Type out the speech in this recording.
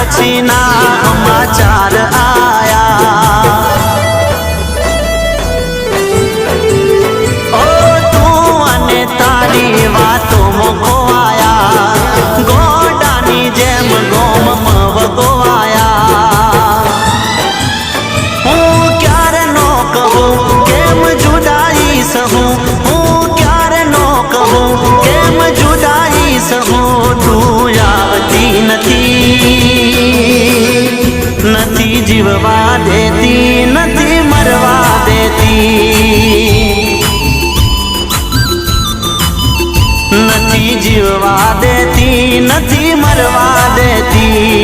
પછીના સમાચાર આયા ઓ તું અને તારી વાતો મોકવાયા ગોડાની જેમ ગોમ મવગવાયા હું ક્યારે નો કહું કેમ જુદાઈ સહું હું ક્યારે નો કહું કેમ જુદાઈ સહું તું આવતી નથી જીવવા દેતી નથી મરવા દેતી નથી જીવવા દેતી નથી મરવા દેતી